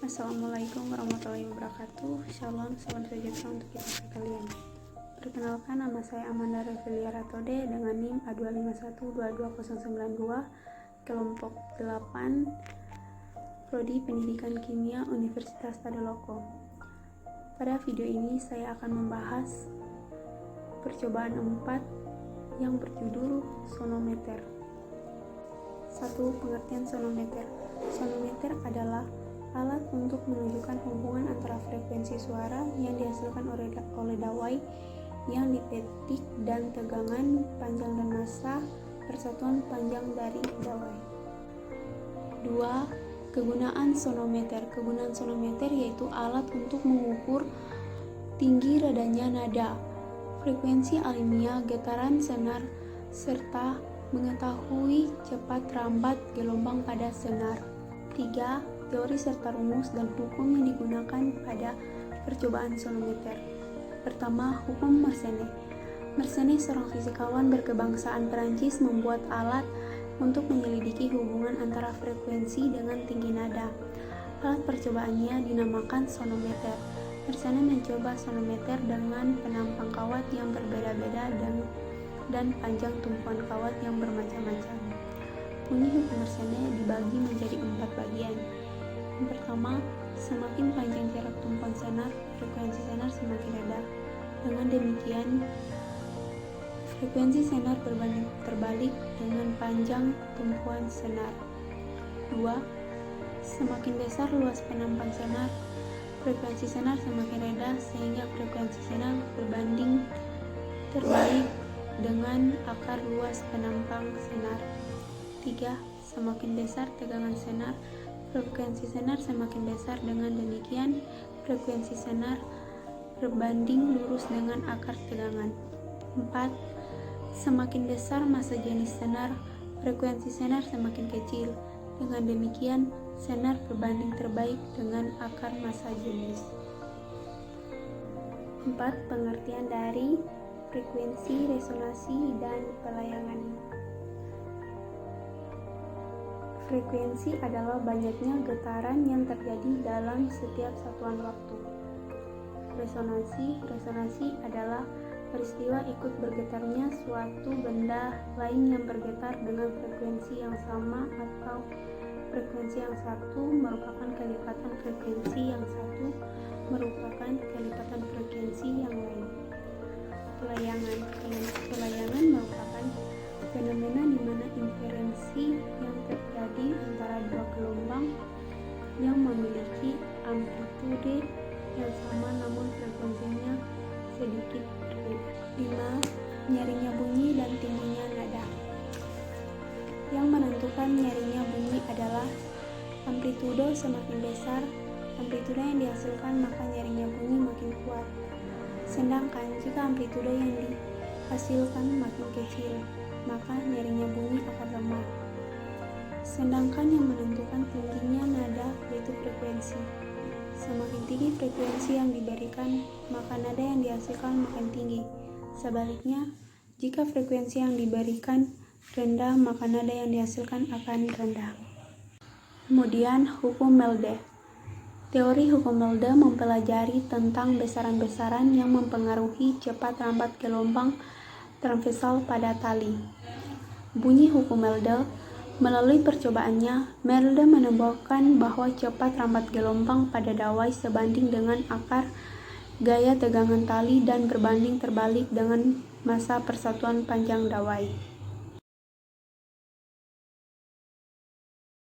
Assalamualaikum warahmatullahi wabarakatuh. Shalom, salam sejahtera untuk kita sekalian. Perkenalkan, nama saya Amanda Revelia Ratode dengan NIM A251-22092, kelompok 8, Prodi Pendidikan Kimia Universitas Tadulako. Pada video ini saya akan membahas percobaan 4 yang berjudul sonometer. 1. Pengertian sonometer. Sonometer adalah alat untuk menunjukkan hubungan antara frekuensi suara yang dihasilkan oleh dawai yang dipetik dan tegangan, panjang dan massa persatuan panjang dari dawai. 2. Kegunaan sonometer. Kegunaan sonometer yaitu alat untuk mengukur tinggi redanya nada, frekuensi alamiah, getaran senar, serta mengetahui cepat lambat gelombang pada senar. 3. Teori serta rumus dan hukum yang digunakan pada percobaan sonometer. Pertama, hukum Mersenne. Mersenne, seorang fisikawan berkebangsaan Perancis, membuat alat untuk menyelidiki hubungan antara frekuensi dengan tinggi nada. Alat percobaannya dinamakan sonometer. Mersenne mencoba sonometer dengan penampang kawat yang berbeda-beda dan panjang tumpuan kawat yang bermacam-macam. Bunyi hukum Mersenne dibagi menjadi 4 bagian. Yang pertama, semakin panjang jarak tumpuan senar, frekuensi senar semakin rendah. Dengan demikian, frekuensi senar berbanding terbalik dengan panjang tumpuan senar. 2. Semakin besar luas penampang senar, frekuensi senar semakin rendah sehingga frekuensi senar berbanding terbalik dengan akar luas penampang senar. 3. Semakin besar tegangan senar, frekuensi senar semakin besar, dengan demikian frekuensi senar berbanding lurus dengan akar tegangan. 4. Semakin besar massa jenis senar, frekuensi senar semakin kecil, dengan demikian senar berbanding terbalik dengan akar massa jenis. 4. Pengertian dari frekuensi, resonansi, dan pelayangan. Frekuensi adalah banyaknya getaran yang terjadi dalam setiap satuan waktu. Resonansi adalah peristiwa ikut bergetarnya suatu benda lain yang bergetar dengan frekuensi yang sama atau frekuensi yang satu merupakan kelipatan frekuensi yang satu merupakan kelipatan frekuensi yang lain. Pelayangan merupakan fenomena di mana interferensi yang terjadi antara dua gelombang yang memiliki amplitude yang sama namun frekuensinya sedikit berbeda. 5. Nyerinya bunyi dan tingginya nada. Yang menentukan nyerinya bunyi adalah amplitudo. Semakin besar amplitudo yang dihasilkan, maka nyerinya bunyi makin kuat. Sedangkan jika amplitudo yang dihasilkan makin kecil, maka nyerinya bunyi akan lemah. Sedangkan yang menentukan tingginya nada yaitu frekuensi. Semakin tinggi frekuensi yang diberikan, maka nada yang dihasilkan makin tinggi. Sebaliknya, jika frekuensi yang diberikan rendah, maka nada yang dihasilkan akan rendah. Kemudian, hukum Melde. Teori hukum Melde mempelajari tentang besaran-besaran yang mempengaruhi cepat lambat gelombang transversal pada tali. Bunyi hukum Melde. Melalui percobaannya, Melde menemukan bahwa cepat lambat gelombang pada dawai sebanding dengan akar gaya tegangan tali dan berbanding terbalik dengan massa persatuan panjang dawai.